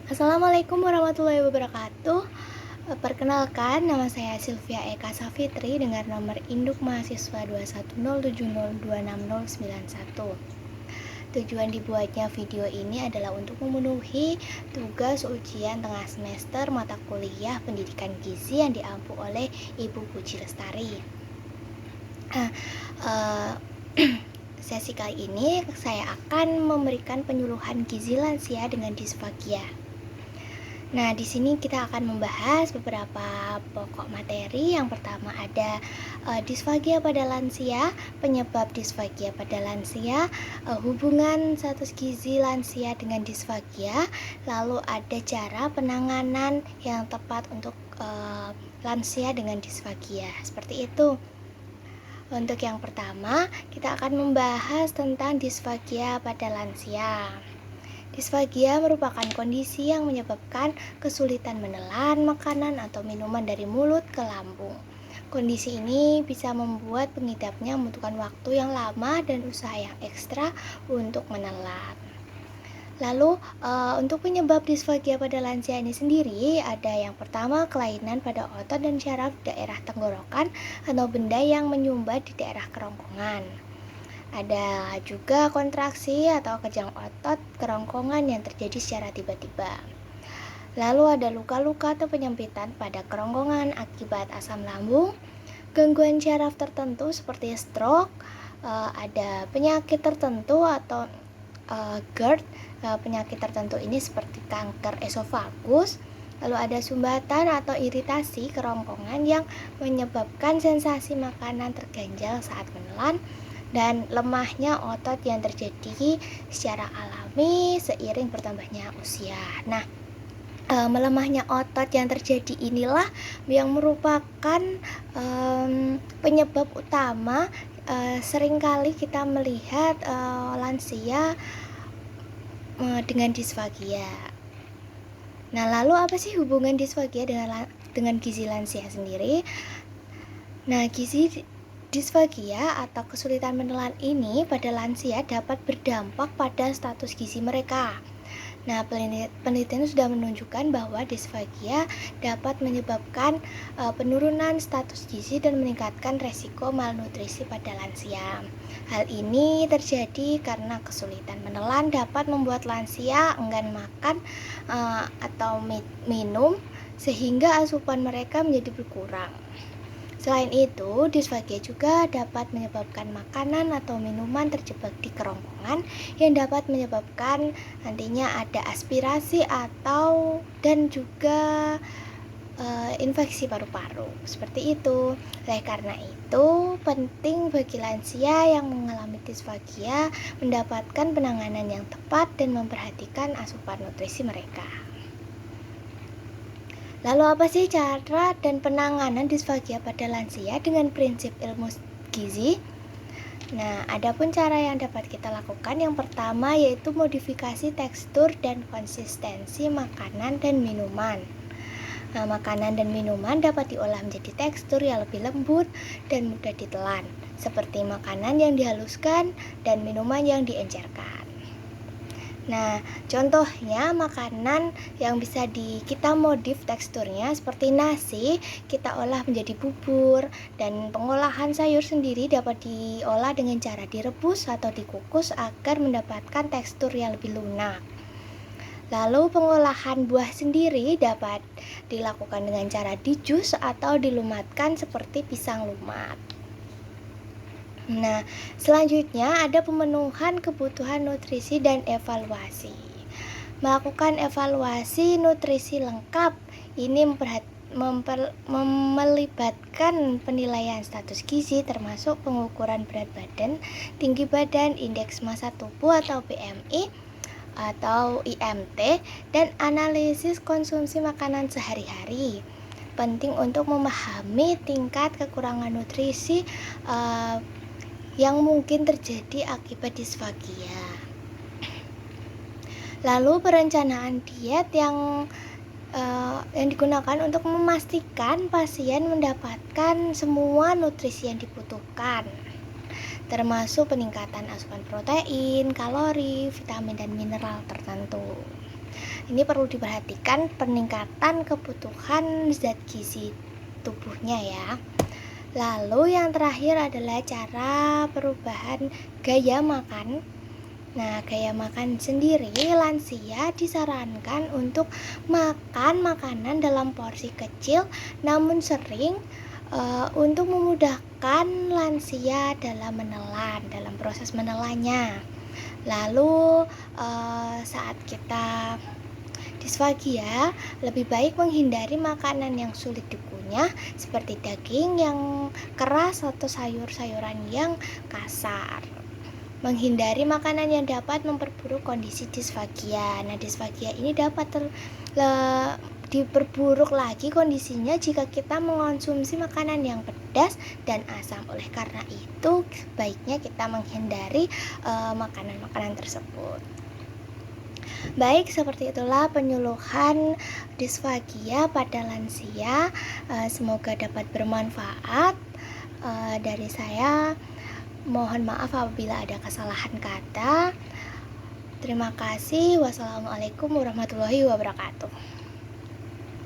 Assalamualaikum warahmatullahi wabarakatuh. Perkenalkan, nama saya Sylvia Eka Safitri dengan nomor induk mahasiswa 21070269091. Tujuan dibuatnya video ini adalah untuk memenuhi tugas ujian tengah semester mata kuliah pendidikan gizi yang diampu oleh Ibu Puji Lestari. Sesi kali ini saya akan memberikan penyuluhan gizi lansia dengan disfagia. Nah, di sini kita akan membahas beberapa pokok materi. Yang pertama ada disfagia pada lansia, penyebab disfagia pada lansia, hubungan status gizi lansia dengan disfagia, lalu ada cara penanganan yang tepat untuk lansia dengan disfagia. Seperti itu. Untuk yang pertama, kita akan membahas tentang disfagia pada lansia. Disfagia merupakan kondisi yang menyebabkan kesulitan menelan makanan atau minuman dari mulut ke lambung. Kondisi ini bisa membuat pengidapnya membutuhkan waktu yang lama dan usaha yang ekstra untuk menelan. Lalu untuk penyebab disfagia pada lansia ini sendiri ada yang pertama kelainan pada otot dan syaraf daerah tenggorokan atau benda yang menyumbat di daerah kerongkongan. Ada juga kontraksi atau kejang otot kerongkongan yang terjadi secara tiba-tiba. Lalu ada luka-luka atau penyempitan pada kerongkongan akibat asam lambung, gangguan syaraf tertentu seperti stroke, ada penyakit tertentu atau GERD. Penyakit tertentu ini seperti kanker esofagus. Lalu ada sumbatan atau iritasi kerongkongan yang menyebabkan sensasi makanan terganjal saat menelan, dan lemahnya otot yang terjadi secara alami seiring bertambahnya usia. Nah, melemahnya otot yang terjadi inilah yang merupakan penyebab utama seringkali kita melihat lansia dengan disfagia. Nah, lalu apa sih hubungan disfagia dengan gizi lansia sendiri? Nah, gizi disfagia atau kesulitan menelan ini pada lansia dapat berdampak pada status gizi mereka. Nah, penelitian sudah menunjukkan bahwa disfagia dapat menyebabkan penurunan status gizi dan meningkatkan resiko malnutrisi pada lansia. Hal ini terjadi karena kesulitan menelan dapat membuat lansia enggan makan atau minum, sehingga asupan mereka menjadi berkurang. Selain itu, disfagia juga dapat menyebabkan makanan atau minuman terjebak di kerongkongan yang dapat menyebabkan nantinya ada aspirasi atau dan juga infeksi paru-paru. Seperti itu. Oleh karena itu, penting bagi lansia yang mengalami disfagia mendapatkan penanganan yang tepat dan memperhatikan asupan nutrisi mereka. Lalu apa sih cara dan penanganan disfagia pada lansia dengan prinsip ilmu gizi? Nah, adapun cara yang dapat kita lakukan yang pertama yaitu modifikasi tekstur dan konsistensi makanan dan minuman. Nah, makanan dan minuman dapat diolah menjadi tekstur yang lebih lembut dan mudah ditelan, seperti makanan yang dihaluskan dan minuman yang diencerkan. Nah, contohnya makanan yang bisa kita modif teksturnya seperti nasi, kita olah menjadi bubur, dan pengolahan sayur sendiri dapat diolah dengan cara direbus atau dikukus agar mendapatkan tekstur yang lebih lunak. Lalu pengolahan buah sendiri dapat dilakukan dengan cara dijus atau dilumatkan seperti pisang lumat. Nah, selanjutnya ada pemenuhan kebutuhan nutrisi dan evaluasi. Melakukan evaluasi nutrisi lengkap ini melibatkan penilaian status gizi termasuk pengukuran berat badan, tinggi badan, indeks massa tubuh atau BMI atau IMT, dan analisis konsumsi makanan sehari-hari. Penting untuk memahami tingkat kekurangan nutrisi yang mungkin terjadi akibat disfagia. Lalu perencanaan diet yang digunakan untuk memastikan pasien mendapatkan semua nutrisi yang dibutuhkan, termasuk peningkatan asupan protein, kalori, vitamin dan mineral tertentu. Ini perlu diperhatikan peningkatan kebutuhan zat gizi tubuhnya ya. Lalu yang terakhir adalah cara perubahan gaya makan. Nah, gaya makan sendiri, lansia disarankan untuk makan makanan dalam porsi kecil namun sering untuk memudahkan lansia dalam menelan, dalam proses menelannya. Lalu saat kita disfagia, lebih baik menghindari makanan yang sulit dikunyah seperti daging yang keras atau sayur-sayuran yang kasar. Menghindari makanan yang dapat memperburuk kondisi disfagia. Nah, disfagia ini dapat diperburuk lagi kondisinya jika kita mengonsumsi makanan yang pedas dan asam. Oleh karena itu, baiknya kita menghindari makanan-makanan tersebut. Baik, seperti itulah penyuluhan disfagia pada lansia. Semoga dapat bermanfaat. Dari saya, mohon maaf apabila ada kesalahan kata. Terima kasih. Wassalamualaikum warahmatullahi wabarakatuh.